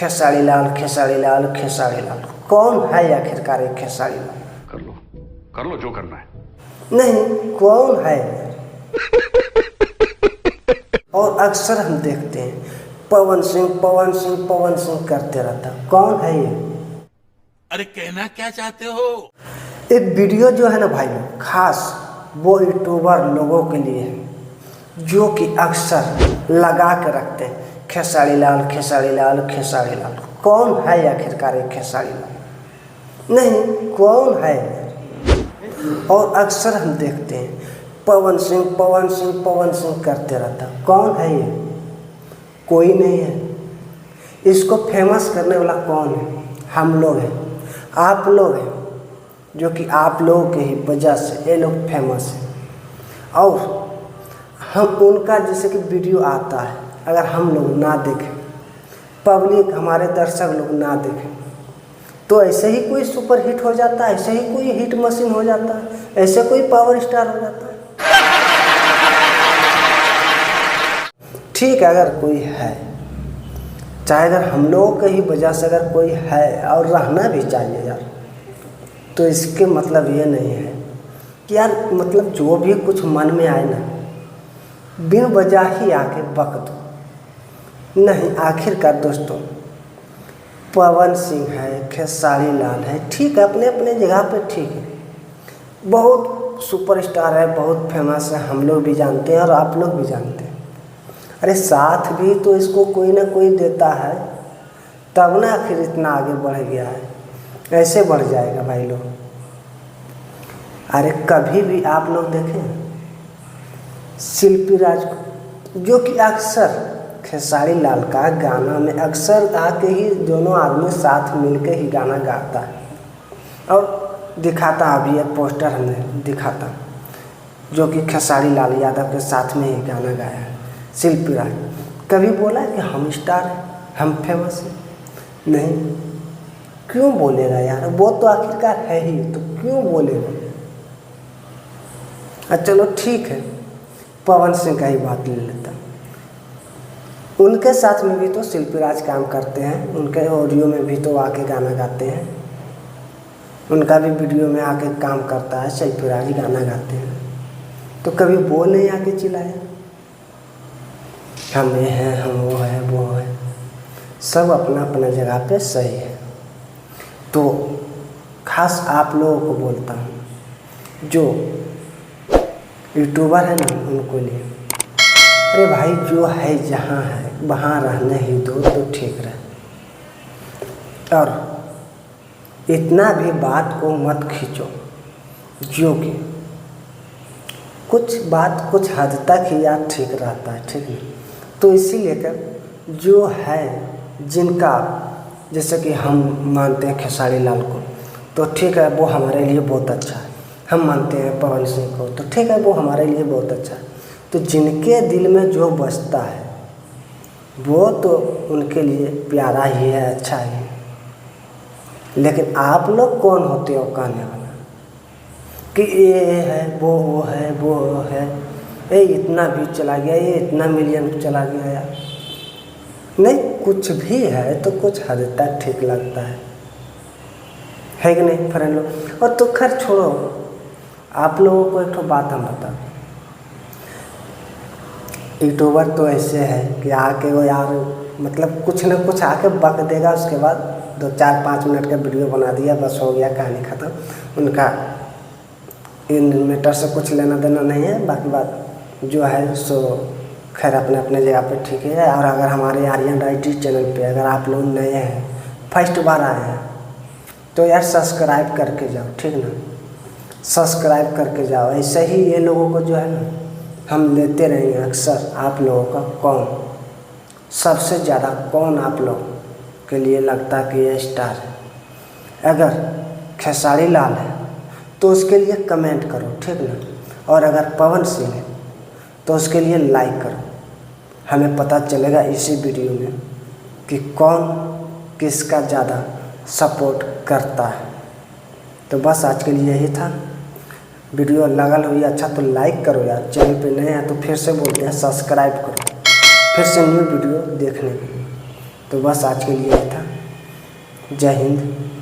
खेसारी लाल खेसारी लाल खेसारी लाल, कौन है आखिरकार ये खेसारी लाल? कर लो जो करना है। नहीं, कौन है? और अक्सर हम देखते हैं पवन सिंह पवन सिंह पवन सिंह करते रहता, कौन है ये? अरे कहना क्या चाहते हो? एक वीडियो जो है ना भाई लोग, खास वो यूट्यूबर लोगों के लिए है जो कि अक्सर लगा के रखते हैं खेसारी लाल खेसारी लाल खेसारी लाल, कौन है आखिरकार ये खेसारी लाल? नहीं, कौन है? और अक्सर हम देखते हैं पवन सिंह पवन सिंह पवन सिंह करते रहता, कौन है ये? कोई नहीं है। इसको फेमस करने वाला कौन है? हम लोग हैं, आप लोग हैं, जो कि आप लोगों के ही वजह से ये लोग फेमस हैं। और हम उनका जैसे कि वीडियो आता है, अगर हम लोग ना देखें, पब्लिक हमारे दर्शक लोग ना देखें, तो ऐसे ही कोई सुपर हिट हो जाता है, ऐसे ही कोई हिट मशीन हो जाता है, ऐसे कोई पावर स्टार हो जाता है। ठीक है, अगर कोई है, चाहे अगर हम लोगों के ही वजह से अगर कोई है और रहना भी चाहिए यार, तो इसके मतलब ये नहीं है कि यार मतलब जो भी कुछ मन में आए ना बिन वजह ही आके बक दो। नहीं, आखिरकार दोस्तों पवन सिंह है, खेसारी लाल है, ठीक है, अपने अपने जगह पे ठीक है, बहुत सुपरस्टार है, बहुत फेमस है, हम लोग भी जानते हैं और आप लोग भी जानते हैं। अरे साथ भी तो इसको कोई ना कोई देता है, तब ना आखिर इतना आगे बढ़ गया है, ऐसे बढ़ जाएगा भाई लोग। अरे कभी भी आप लोग देखें शिल्पी राज को, जो कि अक्सर खेसारी लाल का गाना में अक्सर आके ही दोनों आदमी साथ मिलके ही गाना गाता है और दिखाता, अभी एक पोस्टर हमने दिखाता जो कि खेसारी लाल यादव के साथ में ही गाना गाया है। शिल्पी राज कभी बोला है कि हम स्टार हैं, हम फेमस हैं? नहीं, क्यों बोलेगा यार, वो तो आखिरकार है ही, तो क्यों बोलेगा? चलो ठीक है, पवन सिंह का ही बात ले लेता, उनके साथ में भी तो शिल्पी राज काम करते हैं, उनके ऑडियो में भी तो आके गाना गाते हैं, उनका भी वीडियो में आके काम करता है, शिल्पी राज गाना गाते हैं, तो कभी वो नहीं आके चिल्लाया हम ये हैं, हम वो है, वो है, सब अपना अपना जगह पे सही है। तो खास आप लोगों को बोलता हूँ जो यूट्यूबर है ना, उनको लिए, अरे भाई जो है जहाँ है वहाँ रहने ही दो तो ठीक रहे, और इतना भी बात को मत खींचो, जो कि कुछ बात कुछ हद तक ही यार ठीक रहता है, ठीक है? तो इसी लेकर जो है जिनका, जैसे कि हम मानते हैं खेसारी लाल को, तो ठीक है, वो हमारे लिए बहुत अच्छा है, हम मानते हैं पवन सिंह को, तो ठीक है, वो हमारे लिए बहुत अच्छा है, तो जिनके दिल में जो बसता है वो तो उनके लिए प्यारा ही है, अच्छा ही है। लेकिन आप लोग कौन होते हो कहने वाला कि ये है, वो है, वो है, ये इतना भी चला गया, ये इतना मिलियन चला गया यार? नहीं, कुछ भी है तो कुछ हद तक ठीक लगता है कि नहीं फ्रेंड लोग? और तो खैर छोड़ो, आप लोगों को एक तो बात हम बता, यूट्यूबर तो ऐसे है कि आके वो यार मतलब कुछ ना कुछ आके बक देगा, उसके बाद 2-4-5 मिनट का वीडियो बना दिया, बस हो गया, कहानी ख़त्म। उनका इन मैटर से कुछ लेना देना नहीं है, बाकी बात जो है सो खैर अपने अपने जगह पे ठीक है। और अगर हमारे आर्यन राइटी चैनल पे अगर आप लोग नए हैं, फर्स्ट बार आए हैं, तो यार सब्सक्राइब करके जाओ, ठीक ना? सब्सक्राइब करके जाओ, ऐसे ही ये लोगों को जो है ना हम लेते रहेंगे अक्सर। आप लोगों का कौन सबसे ज़्यादा, कौन आप लोग के लिए लगता है कि ये स्टार है? अगर खेसारी लाल है तो उसके लिए कमेंट करो, ठीक ना? और अगर पवन सिंह है तो उसके लिए लाइक करो, हमें पता चलेगा इसी वीडियो में कि कौन किसका ज़्यादा सपोर्ट करता है। तो बस आज के लिए यही था, वीडियो लगल हुई अच्छा तो लाइक करो यार, चैनल पे नए हैं तो फिर से बोलते हैं सब्सक्राइब करो, फिर से न्यू वीडियो देखने के लिए। तो बस आज के लिए यही था। जय हिंद।